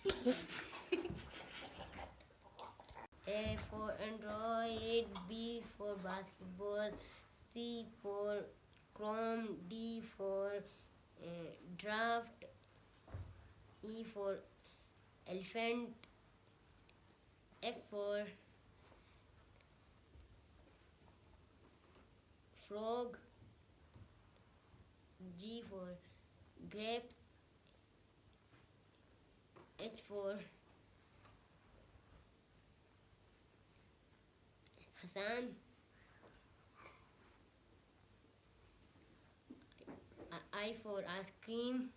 A for Android, B for basketball, C for Chrome, D for draft, E for elephant, F for frog, G for grapes, H for Hassan, I for ice cream.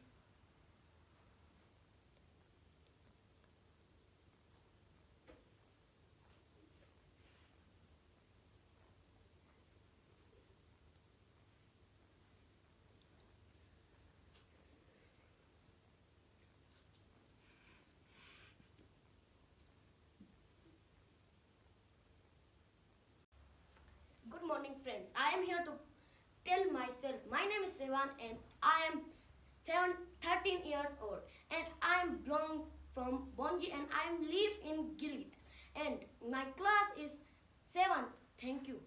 Good morning, friends. I am here to tell myself. My name is Sevan and I am 13 years old and I am belong from Bonji and I live in Gilgit and my class is 7. Thank you.